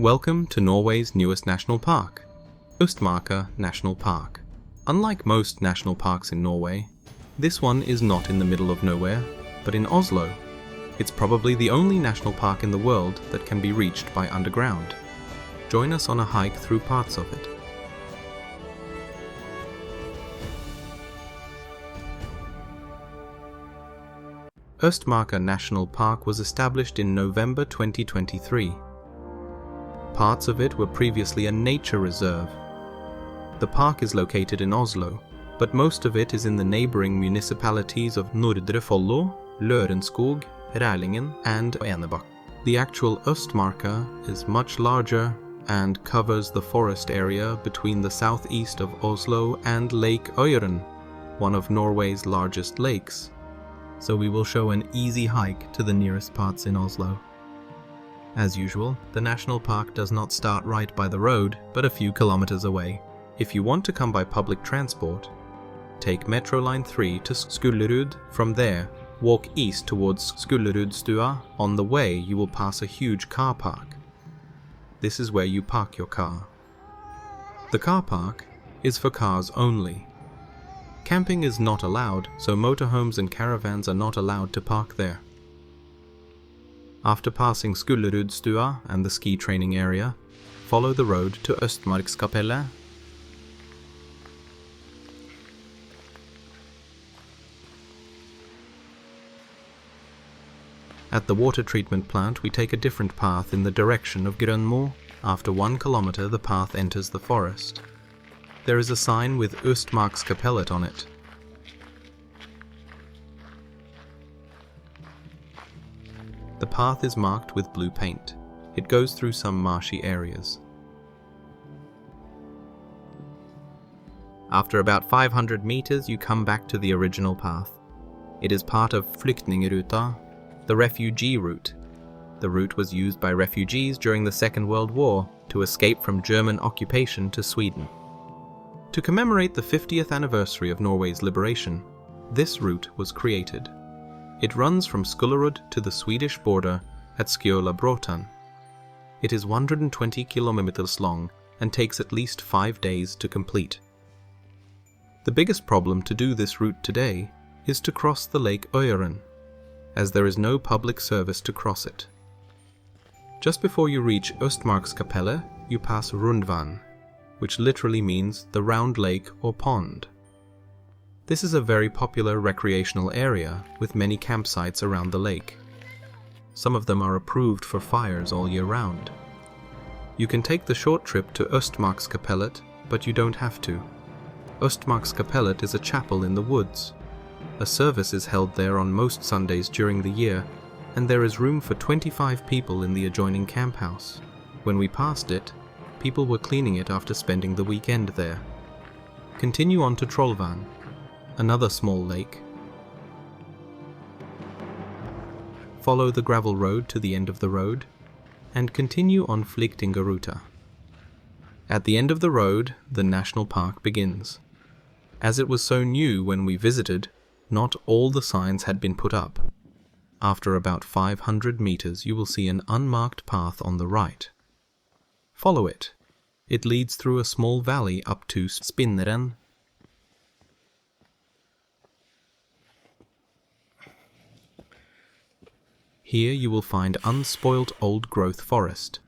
Welcome to Norway's newest national park, Østmarka National Park. Unlike most national parks in Norway, this one is not in the middle of nowhere, but in Oslo. It's probably the only national park in the world that can be reached by underground. Join us on a hike through parts of it. Østmarka National Park was established in November 2023. Parts of it were previously a nature reserve. The park is located in Oslo, but most of it is in the neighboring municipalities of Nordre Follo, Lørenskog, Rælingen, and Enebakk. The actual Østmarka is much larger and covers the forest area between the southeast of Oslo and Lake Øyeren, one of Norway's largest lakes. So we will show an easy hike to the nearest parts in Oslo. As usual, the national park does not start right by the road, but a few kilometers away. If you want to come by public transport, take Metro Line 3 to Skullerud. From there, walk east towards Skullerudstua. On the way, you will pass a huge car park. This is where you park your car. The car park is for cars only. Camping is not allowed, so motorhomes and caravans are not allowed to park there. After passing Skullerudstua and the ski training area, follow the road to Østmarkskapellet. At the water treatment plant, we take a different path in the direction of Grønmo. After 1 kilometer, the path enters the forest. There is a sign with Østmarkskapellet on it. The path is marked with blue paint. It goes through some marshy areas. After about 500 meters, you come back to the original path. It is part of Flyktningruta, the refugee route. The route was used by refugees during the Second World War to escape from German occupation to Sweden. To commemorate the 50th anniversary of Norway's liberation, this route was created. It runs from Skullerud to the Swedish border at Skjolabråten. It is 120 kilometers long and takes at least 5 days to complete. The biggest problem to do this route today is to cross the Lake Øyeren, as there is no public service to cross it. Just before you reach Østmarkskapellet, you pass Rundvann, which literally means the round lake or pond. This is a very popular recreational area with many campsites around the lake. Some of them are approved for fires all year round. You can take the short trip to Østmarkskapellet, but you don't have to. Østmarkskapellet is a chapel in the woods. A service is held there on most Sundays during the year, and there is room for 25 people in the adjoining camp house. When we passed it, people were cleaning it after spending the weekend there. Continue on to Trollvann, another small lake. Follow the gravel road to the end of the road, and continue on Flyktningaruta. At the end of the road, the national park begins. As it was so new when we visited, not all the signs had been put up. After about 500 meters, you will see an unmarked path on the right. Follow it. It leads through a small valley up to Spinneren. Here you will find unspoilt old-growth forest.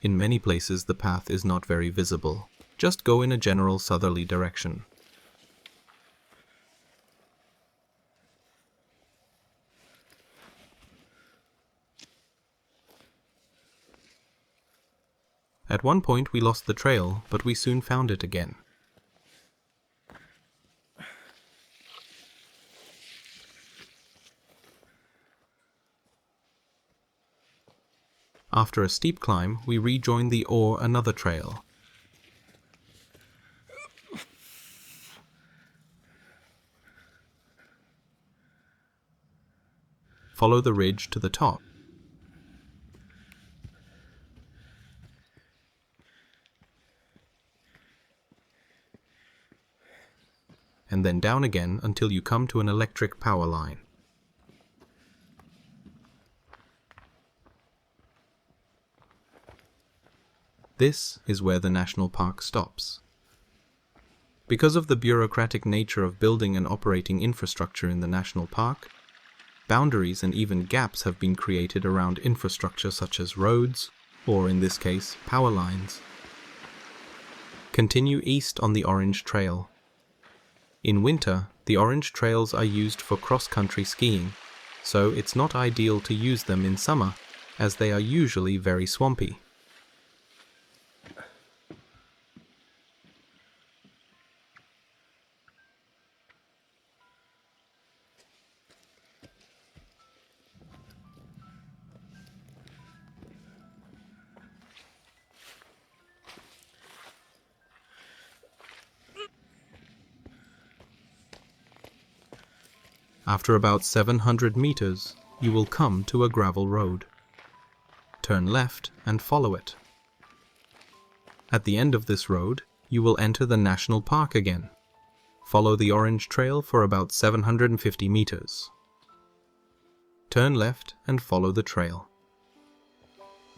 In many places the path is not very visible. Just go in a general southerly direction. At one point we lost the trail, but we soon found it again. After a steep climb, we rejoined the another trail. Follow the ridge to the top. and then down again until you come to an electric power line. This is where the national park stops. Because of the bureaucratic nature of building and operating infrastructure in the national park, boundaries and even gaps have been created around infrastructure such as roads, or in this case, power lines. Continue east on the Orange Trail. In winter, the orange trails are used for cross-country skiing, so it's not ideal to use them in summer, as they are usually very swampy. After about 700 meters, you will come to a gravel road. Turn left and follow it. At the end of this road, you will enter the national park again. Follow the Orange Trail for about 750 meters. Turn left and follow the trail.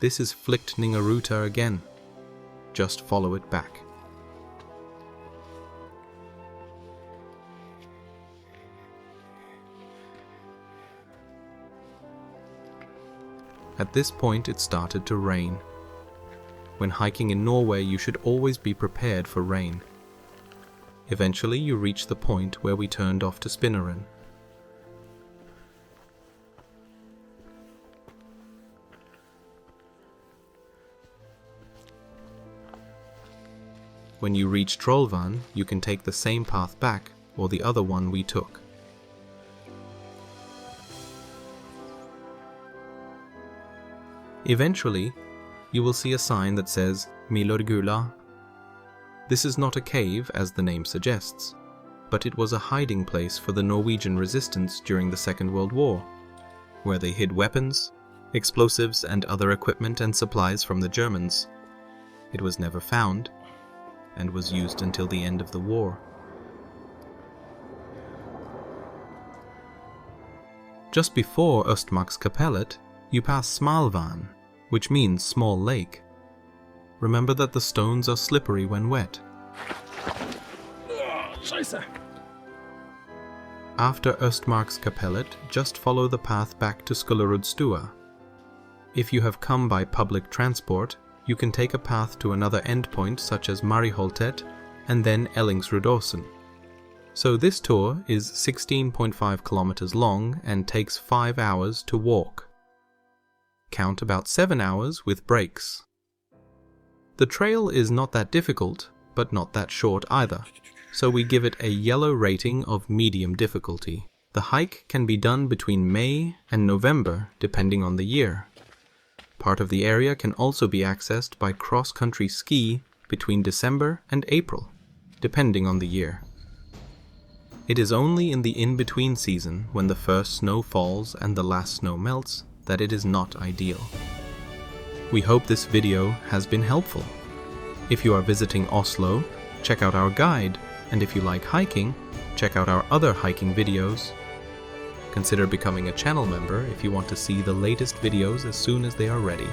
This is Flyktningeruta again. Just follow it back. At this point it started to rain. When hiking in Norway, you should always be prepared for rain. Eventually you reach the point where we turned off to Spinneren. When you reach Trollvann, you can take the same path back, or the other one we took. Eventually, you will see a sign that says Milorgula. This is not a cave, as the name suggests, but it was a hiding place for the Norwegian resistance during the Second World War, where they hid weapons, explosives, and other equipment and supplies from the Germans. It was never found, and was used until the end of the war. Just before Østmarkskapellet, you pass Smalvann, which means small lake. Remember that the stones are slippery when wet. After Østmarkskapellet, just follow the path back to Skullerudstua. If you have come by public transport, you can take a path to another endpoint such as Mariholtet and then Ellingsrudåsen. So this tour is 16.5 kilometers long and takes 5 hours to walk. Count about 7 hours with breaks. The trail is not that difficult, but not that short either, so we give it a yellow rating of medium difficulty. The hike can be done between May and November, depending on the year. Part of the area can also be accessed by cross-country ski between December and April, depending on the year. It is only in the in-between season, when the first snow falls and the last snow melts, that it is not ideal. We hope this video has been helpful. If you are visiting Oslo, check out our guide, and if you like hiking, check out our other hiking videos. Consider becoming a channel member if you want to see the latest videos as soon as they are ready.